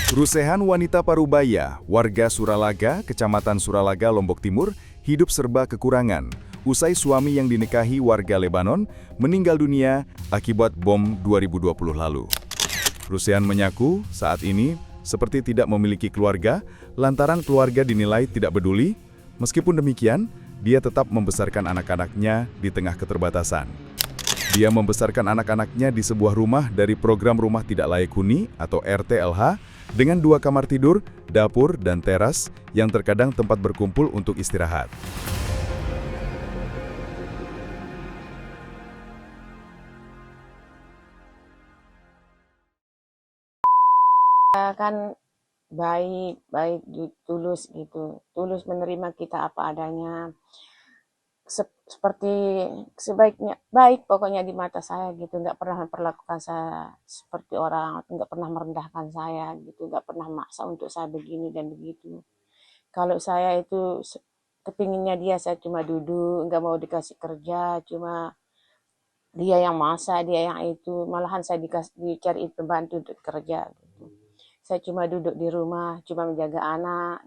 Rusehan wanita Parubaya, warga Suralaga, Kecamatan Suralaga, Lombok Timur, hidup serba kekurangan. Usai suami yang dinikahi warga Lebanon meninggal dunia akibat bom 2020 lalu. Rusehan mengaku saat ini seperti tidak memiliki keluarga, lantaran keluarga dinilai tidak peduli. Meskipun demikian, dia tetap membesarkan anak-anaknya di tengah keterbatasan. Dia membesarkan anak-anaknya di sebuah rumah dari program Rumah Tidak Layak Huni atau RTLH dengan 2 kamar tidur, dapur, dan teras yang terkadang tempat berkumpul untuk istirahat. Kan baik tulus gitu, tulus menerima kita apa adanya, seperti sebaiknya baik pokoknya di mata saya gitu, nggak pernah memperlakukan saya seperti orang, nggak pernah merendahkan saya gitu, nggak pernah maksa untuk saya begini dan begitu. Kalau saya itu kepinginnya dia, saya cuma duduk, nggak mau dikasih kerja, cuma dia yang masak, dia yang itu, malahan saya dicari pembantu untuk kerja gitu. Saya cuma duduk di rumah, cuma menjaga anak.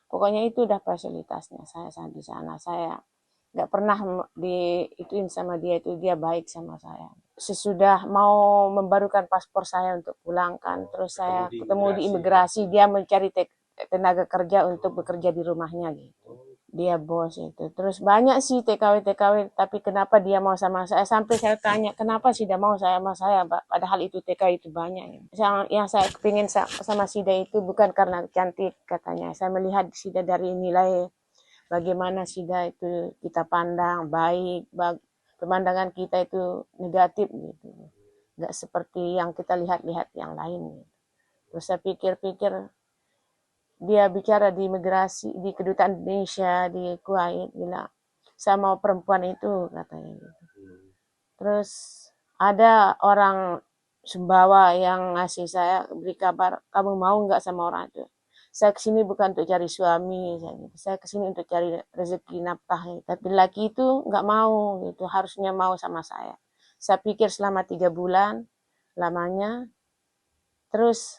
Pokoknya itu udah fasilitasnya saya di sana. Saya nggak pernah diituin sama dia, itu dia baik sama saya. Sesudah mau membarukan paspor saya untuk pulangkan, terus saya ketemu di imigrasi, dia mencari tenaga kerja untuk bekerja di rumahnya gitu. Dia bos itu. Terus banyak sih TKW, tapi kenapa dia mau sama saya? Sampai saya tanya, kenapa Sida mau sama saya, Mbak? Padahal itu TKW itu banyak. Yang saya kepingin sama Sida itu bukan karena cantik katanya. Saya melihat Sida dari nilai bagaimana Sida itu kita pandang baik, pemandangan kita itu negatif gitu. Nggak seperti yang kita lihat-lihat yang lain. Gitu. Terus saya pikir-pikir, dia bicara di imigrasi, di kedutaan Indonesia di Kuwait, bilang sama perempuan itu katanya gitu. Terus ada orang Sumbawa yang ngasih saya beri kabar, kamu mau nggak sama orang itu? Saya kesini bukan untuk cari suami, saya kesini untuk cari rezeki nafkah. Tapi laki itu nggak mau gitu, harusnya mau sama saya. Saya pikir selama 3 bulan lamanya, terus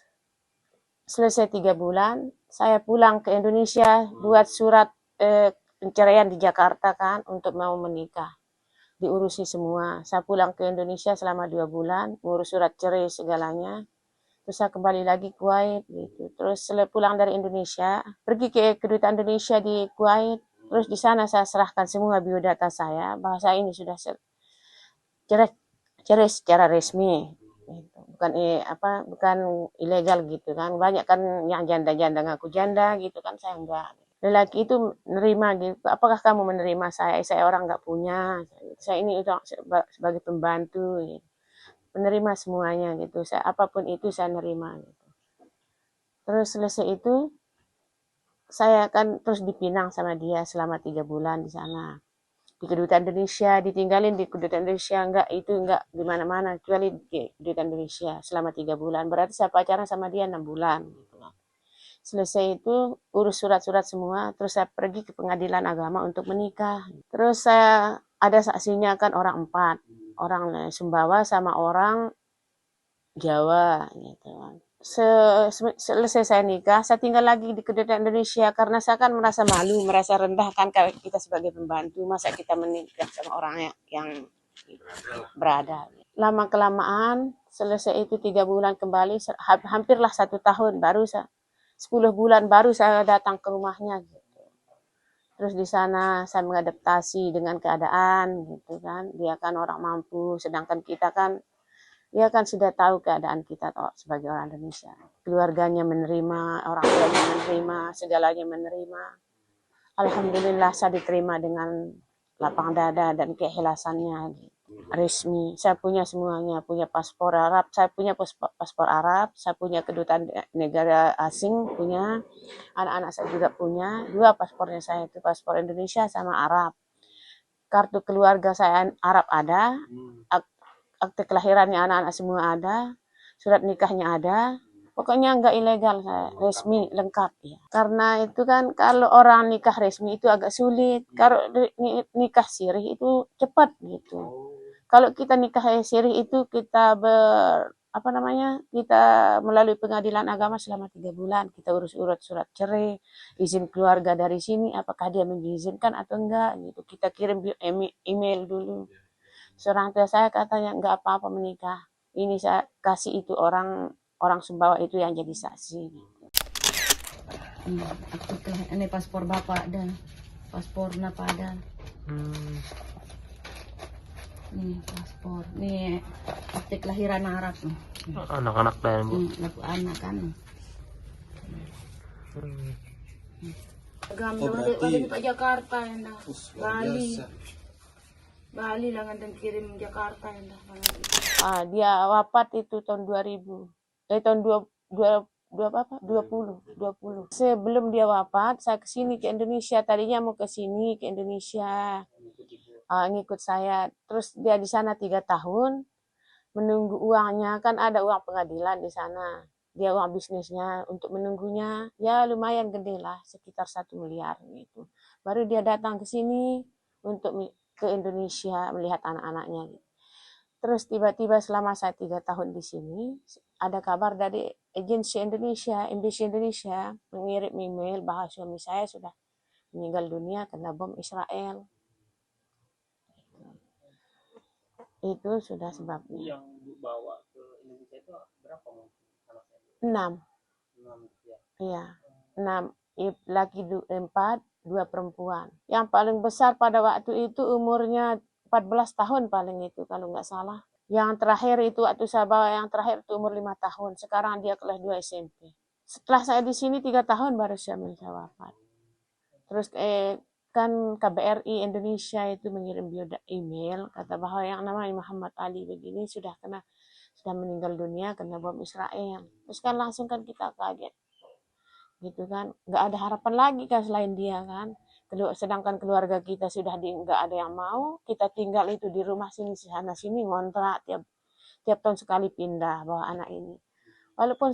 selesai 3 bulan, saya pulang ke Indonesia, buat surat penceraian di Jakarta kan, untuk mau menikah. Diurusi semua. Saya pulang ke Indonesia selama 2 bulan, ngurus surat cerai segalanya. Terus saya kembali lagi ke Kuwait gitu. Terus setelah pulang dari Indonesia, pergi ke kedutaan Indonesia di Kuwait. Terus di sana saya serahkan semua biodata saya, bahwa saya ini sudah cerai secara resmi. Bukan ilegal gitu kan. Banyak kan yang janda-janda ngaku janda gitu kan, saya enggak. Lelaki itu menerima gitu, apakah kamu menerima saya orang nggak punya, saya ini sebagai pembantu gitu. Menerima semuanya gitu, saya apapun itu saya nerima gitu. Terus selesai itu saya kan terus dipinang sama dia selama 3 bulan di sana. Di kedutaan Indonesia, ditinggalin di kedutaan Indonesia, enggak di mana-mana, kecuali di kedutaan Indonesia selama 3 bulan. Berarti saya pacaran sama dia 6 bulan. Gitu. Selesai itu urus surat-surat semua, terus saya pergi ke pengadilan agama untuk menikah. Terus saya ada saksinya kan orang 4, orang Sumbawa sama orang Jawa gitu kan. Selesai saya nikah, saya tinggal lagi di kedutaan Indonesia karena saya kan merasa malu, merasa rendah kan kalau kita sebagai pembantu, masa kita menikah sama orang yang berada. Lama kelamaan, selesai itu 3 bulan kembali, hampirlah 1 tahun, baru 10 bulan baru saya datang ke rumahnya gitu. Terus di sana saya mengadaptasi dengan keadaan gitu kan. Dia kan orang mampu, sedangkan kita kan dia kan sudah tahu keadaan kita sebagai orang Indonesia. Keluarganya menerima, orang tuanya menerima, segalanya menerima. Alhamdulillah saya diterima dengan lapang dada dan keikhlasannya gitu. Resmi. Saya punya semuanya, punya paspor Arab, saya punya paspor Arab, saya punya kedutaan negara asing, punya anak-anak saya juga punya, 2 paspornya saya itu paspor Indonesia sama Arab. Kartu keluarga saya Arab ada, akte kelahirannya anak-anak semua ada, surat nikahnya ada. Pokoknya enggak ilegal, saya resmi lengkap ya. Karena itu kan kalau orang nikah resmi itu agak sulit. Kalau nikah sirih itu cepat gitu. Kalau kita nikah sirih itu kita apa namanya, kita melalui pengadilan agama selama 3 bulan, kita urus-urus surat cerai, izin keluarga dari sini, apakah dia mengizinkan atau enggak gitu. Kita kirim email dulu. Seorang tua saya katanya enggak apa-apa menikah. Ini saya kasih itu orang orang Sumbawa itu yang jadi saksi. Ini paspor bapak dan paspornya pada. Nih paspor, nih akte kelahiran Arab nih. Anak-anak dan Bu. Anak kan. Berarti Pak Jakarta yang dah. Bali. Bali lah nganten kirim Jakarta yang dah. Dia wafat itu tahun 2000. Tahun 20. Sebelum dia wafat, saya kesini ke Indonesia. Tadinya mau kesini ke Indonesia. Ngikut saya. Terus dia di sana 3 tahun. Menunggu uangnya, kan ada uang pengadilan di sana. Dia uang bisnisnya untuk menunggunya, ya lumayan gede lah, sekitar 1 miliar gitu. Baru dia datang ke sini untuk ke Indonesia melihat anak-anaknya. Gitu. Terus tiba-tiba selama saya 3 tahun di sini, ada kabar dari agensi Indonesia, Embassy Indonesia, mengirim email bahwa suami saya sudah meninggal dunia kena bom Israel. Itu sudah sebabnya. Yang bawa ke Indonesia itu berapa mungkin anaknya? 6. 6 ya. Iya, 6. Laki 4, 2 perempuan. Yang paling besar pada waktu itu umurnya 14 tahun paling itu kalau nggak salah. Yang terakhir itu waktu saya bawa yang terakhir itu umur 5 tahun. Sekarang dia kelas 2 SMP. Setelah saya di sini 3 tahun baru suami saya wafat. Terus kan KBRI Indonesia itu mengirim email kata bahwa yang namanya Muhammad Ali begini sudah meninggal dunia kena bom Israel. Terus kan langsung kan kita kaget. Gitu kan, nggak ada harapan lagi kan selain dia kan. Sedangkan keluarga kita sudah nggak ada yang mau, kita tinggal itu di rumah sini sana sini ngontrak tiap tahun sekali pindah bawa anak ini. Walaupun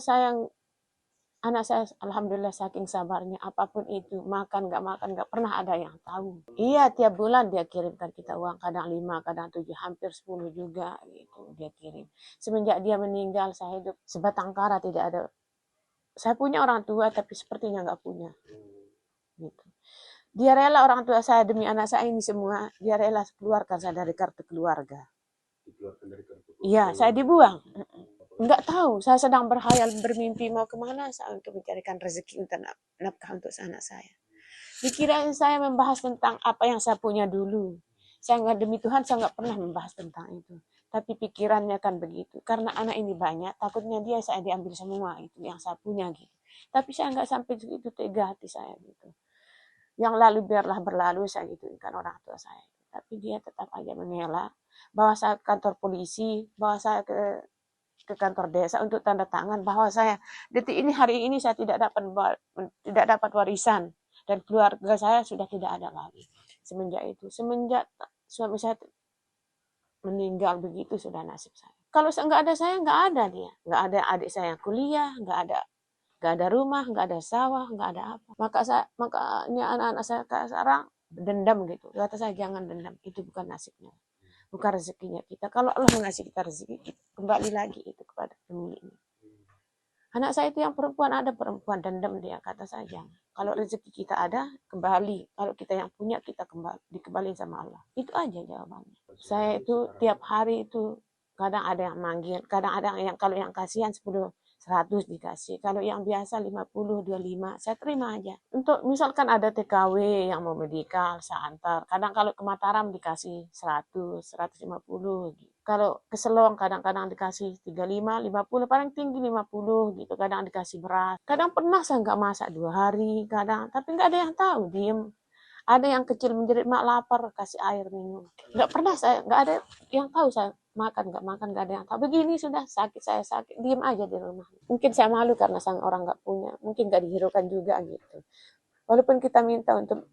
anak saya alhamdulillah saking sabarnya apapun itu makan nggak pernah ada yang tahu. Iya tiap bulan dia kirimkan kita uang kadang 5 kadang 7 hampir 10 juga gitu dia kirim. Semenjak dia meninggal saya hidup sebatang kara tidak ada. Saya punya orang tua tapi sepertinya nggak punya. Gitu. Dia rela orang tua saya demi anak saya ini semua dia rela keluarkan saya dari kartu keluarga. Iya saya dibuang. Enggak tahu, saya sedang berhayal, bermimpi mau kemana saya untuk mencarikan rezeki untuk nafkah untuk anak saya. Dikirain saya membahas tentang apa yang saya punya dulu. Saya nggak demi Tuhan, saya nggak pernah membahas tentang itu. Tapi pikirannya kan begitu. Karena anak ini banyak, takutnya dia saya diambil semua itu yang saya punya gitu. Tapi saya nggak sampai itu tega hati saya gitu. Yang lalu biarlah berlalu saya gitukan orang tua saya. Tapi dia tetap aja mengelak. Bawa saya ke kantor polisi, bawa saya ke kantor desa untuk tanda tangan bahwa saya detik ini hari ini saya tidak dapat warisan dan keluarga saya sudah tidak ada lagi semenjak suami saya meninggal begitu sudah nasib saya. Kalau nggak ada saya nggak ada dia, nggak ada adik saya yang kuliah, nggak ada rumah, nggak ada sawah, nggak ada apa. Makanya anak-anak saya sekarang dendam gitu. Kata saya jangan dendam, itu bukan nasibnya. Bukan rezekinya kita. Kalau Allah mengasih kita rezeki, kembali lagi itu kepada pemiliknya. Anak saya itu yang perempuan, ada perempuan dendam dia, kata saya jangan. Kalau rezeki kita ada, kembali. Kalau kita yang punya, kita dikembali sama Allah. Itu aja jawabannya. Saya itu tiap hari itu, kadang ada yang manggil, kadang ada yang, kalau yang kasihan 100 dikasih. Kalau yang biasa 50, 25, saya terima aja. Untuk misalkan ada TKW yang mau medikal, saya antar. Kadang kalau ke Mataram dikasih 100, 150 gitu. Kalau ke Selong kadang-kadang dikasih 35, 50, paling tinggi 50 gitu. Kadang dikasih beras. Kadang pernah saya nggak masak 2 hari, kadang. Tapi nggak ada yang tahu, diem. Ada yang kecil menjerit, mak lapar, kasih air minum. Nggak pernah saya, nggak ada yang tahu saya makan, nggak ada yang tahu. Begini sudah sakit, saya sakit, diem aja di rumah. Mungkin saya malu karena sang orang nggak punya, mungkin nggak dihiraukan juga gitu. Walaupun kita minta untuk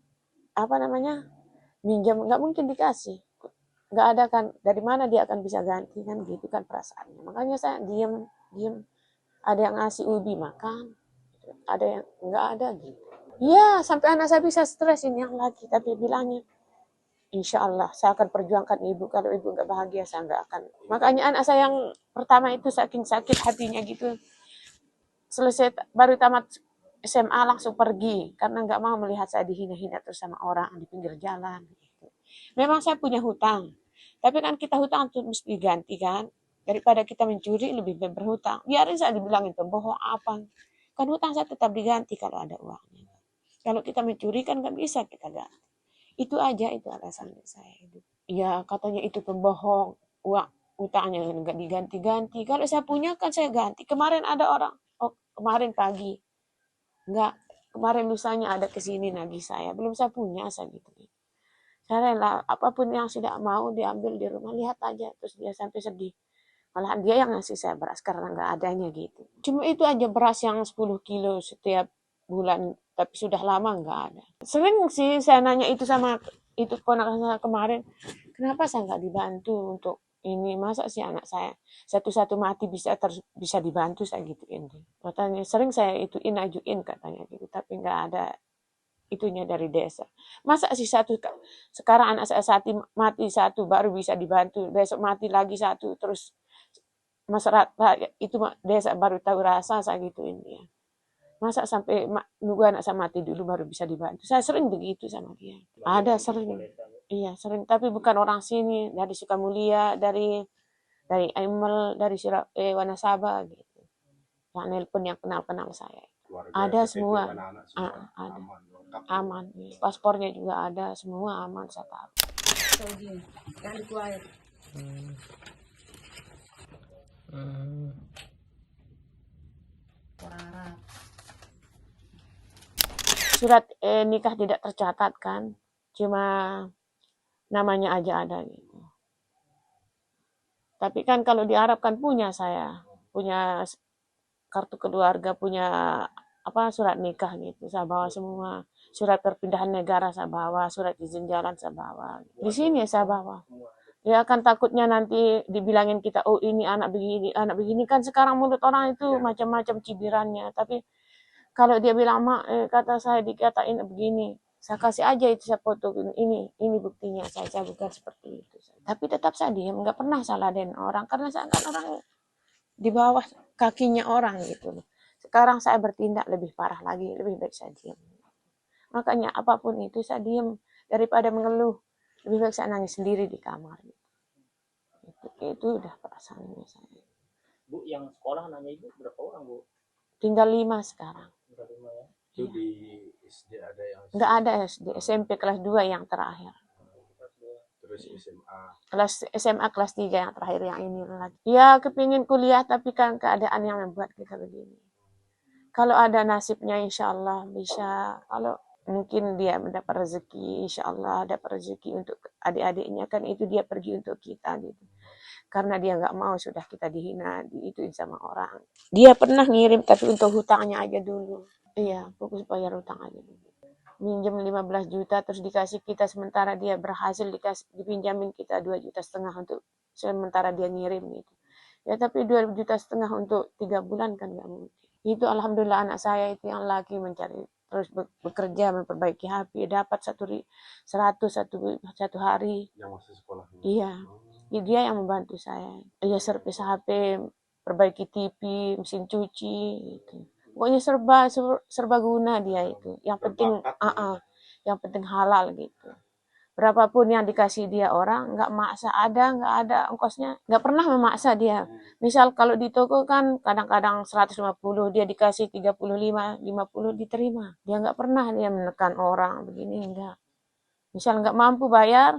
minjam, nggak mungkin dikasih. Nggak ada kan, dari mana dia akan bisa ganti kan gitu kan perasaannya. Makanya saya diem. Ada yang ngasih ubi makan, ada yang nggak ada gitu. Ya, sampai anak saya bisa stres ini yang lagi, tapi bilangnya Insya Allah saya akan perjuangkan ibu. Kalau ibu nggak bahagia, saya nggak akan. Makanya anak saya yang pertama itu saking sakit hatinya gitu, selesai baru tamat SMA langsung pergi karena nggak mau melihat saya dihina-hina terus sama orang di pinggir jalan. Gitu. Memang saya punya hutang, tapi kan kita hutang itu mesti diganti kan. Daripada kita mencuri lebih baik berhutang. Biarin saya dibilangin pembohong apa. Kan hutang saya tetap diganti kalau ada uangnya. Kalau kita mencuri kan nggak bisa kita ganti. Itu aja itu alasannya saya hidup. Ya katanya itu pembohong, uang utangnya nggak diganti-ganti. Kalau saya punya kan saya ganti. Kemarin ada orang, oh kemarin pagi, nggak kemarin lusanya ada kesini nagih saya. Belum saya punya saya gitu. Saya rela apapun yang tidak mau diambil di rumah, lihat aja terus dia sampai sedih. Malahan dia yang ngasih saya beras karena nggak adanya gitu. Cuma itu aja beras yang 10 kilo setiap bulan, tapi sudah lama nggak ada. Sering sih saya nanya itu sama itu ponakan saya kemarin, kenapa saya nggak dibantu untuk ini, masa sih anak saya satu-satu mati bisa dibantu saya gituin. Katanya sering saya ituin ajuin katanya gitu, tapi nggak ada itunya dari desa. Masa sih sekarang anak saya mati satu baru bisa dibantu, besok mati lagi satu terus masyarakat itu desa baru tahu rasa saya gituin dia. Masa sampai nunggu anak saya mati dulu baru bisa dibantu. Saya sering begitu sama dia. Ada sering. Iya, sering. Tapi bukan orang sini. Dari Sukamulia, dari Aimel, dari Wanasaba gitu. Yang nelpon yang kenal-kenal saya. Ada semua. Ada. Aman. Paspornya juga ada. Semua aman saya tahu. Jangan dikuair. Surat nikah tidak tercatat kan, cuma namanya aja ada gitu. Tapi kan kalau di Arab kan punya saya, punya kartu keluarga, punya surat nikah gitu, saya bawa semua. Surat perpindahan negara saya bawa, surat izin jalan saya bawa. Di sini saya bawa. Ya kan takutnya nanti dibilangin kita, oh ini anak begini kan sekarang mulut orang itu macam-macam cibirannya. Tapi kalau dia bilang, mak, kata saya dikatain begini, saya kasih aja itu saya foto ini buktinya saya bukan seperti itu. Tapi tetap saya diam, nggak pernah salah ladenin orang karena saya kan orang di bawah kakinya orang gitu. Sekarang saya bertindak lebih parah lagi, lebih baik saya diam. Makanya apapun itu saya diam daripada mengeluh, lebih baik saya nangis sendiri di kamar. Itu udah perasaannya saya. Bu, yang sekolah nanya ibu berapa orang, Bu? Tinggal 5 sekarang. Tinggal 5 ya. Itu di SD ada yang Nggak ada SD, SMP kelas 2 yang terakhir. terus SMA. SMA kelas 3 yang terakhir yang ini lagi. Ya kepingin kuliah tapi kan keadaan yang membuat kita begini. Kalau ada nasibnya insya Allah bisa. Kalau mungkin dia mendapat rezeki, insya Allah dapat rezeki untuk adik-adiknya kan itu dia pergi untuk kita gitu. Karena dia nggak mau sudah kita dihina, diituin sama orang. Dia pernah ngirim tapi untuk hutangnya aja dulu. Iya, fokus bayar hutang aja dulu. Minjem 15 juta terus dikasih kita sementara dia berhasil dipinjamin kita 2,5 juta untuk sementara dia ngirim gitu. Ya tapi 2,5 juta untuk 3 bulan kan nggak mungkin. Itu alhamdulillah anak saya itu yang lagi mencari terus bekerja memperbaiki HP dapat 100 satu hari. Yang masih sekolah. Iya. Dia yang membantu saya. Dia servis HP, perbaiki TV, mesin cuci gitu. Pokoknya serba guna dia itu. Yang penting halal gitu. Berapapun yang dikasih dia orang, nggak maksa nggak ada ongkosnya, nggak pernah memaksa dia. Misal kalau di toko kan kadang-kadang 150 dia dikasih 35, 50 diterima. Dia nggak pernah dia menekan orang begini enggak. Misal nggak mampu bayar,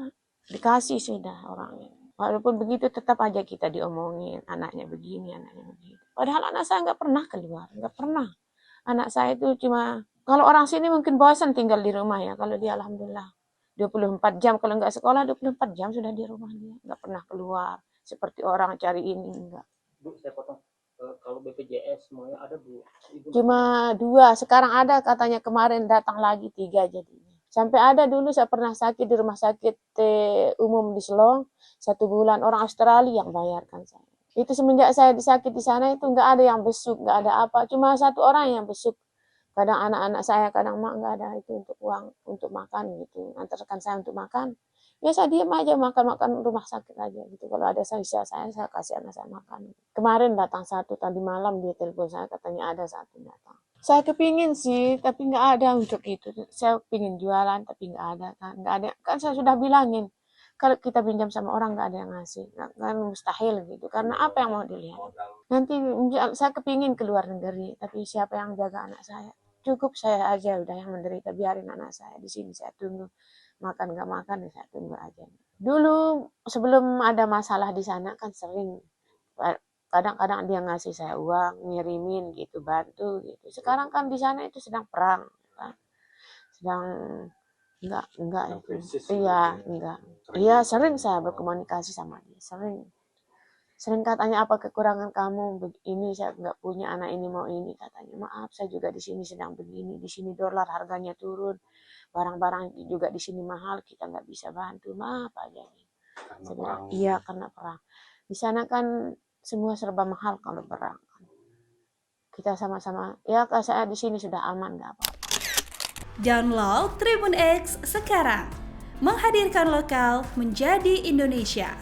dikasih sudah orangnya. Walaupun begitu tetap aja kita diomongin anaknya begini, anaknya begitu. Padahal anak saya nggak pernah keluar, nggak pernah. Anak saya itu cuma kalau orang sini mungkin bosan tinggal di rumah ya. Kalau dia alhamdulillah 24 jam kalau nggak sekolah 24 jam sudah di rumah dia, nggak pernah keluar seperti orang cari ini enggak. Bu, saya potong. Kalau BPJS semuanya ada, Bu? Ibu Cuma 2, sekarang ada katanya kemarin datang lagi 3 jadinya. Sampai ada dulu saya pernah sakit di rumah sakit umum di Selong 1 bulan orang Australia yang bayarkan saya. Itu semenjak saya disakit di sana itu nggak ada yang besuk, nggak ada apa, cuma 1 orang yang besuk. Kadang anak-anak saya, kadang mak nggak ada itu untuk uang untuk makan gitu, antarkan saya untuk makan. Biasa diam aja makan-makan rumah sakit aja gitu. Kalau ada sisa saya kasih anak saya makan. Kemarin datang satu, tadi malam dia telepon saya katanya ada satu datang. Saya kepingin sih, tapi nggak ada untuk itu. Saya pingin jualan, tapi nggak ada kan. Nggak ada, kan saya sudah bilangin. Kalau kita pinjam sama orang nggak ada yang ngasih. Kan mustahil gitu. Karena apa yang mau dilihat? Nanti saya kepingin ke luar negeri, tapi siapa yang jaga anak saya? Cukup saya aja udah yang menderita, biarin anak saya di sini saya tunggu. Makan nggak makan ya saya tunggu aja. Dulu sebelum ada masalah di sana kan sering kadang-kadang dia ngasih saya uang, ngirimin gitu, bantu gitu. Sekarang kan di sana itu sedang perang, kan? Sedang enggak itu. krisis Iya, gitu ya. enggak. Iya, sering saya berkomunikasi sama dia, sering. Sering katanya apa kekurangan kamu ini saya nggak punya anak ini mau ini katanya maaf saya juga di sini sedang begini di sini dolar harganya turun barang-barang juga di sini mahal kita nggak bisa bantu maaf aja Karena saya perang. bilang, iya karena perang di sana kan semua serba mahal kalau perang kita sama-sama ya kalau saya di sini sudah aman nggak apa-apa. Download Tribun X sekarang, menghadirkan lokal menjadi Indonesia.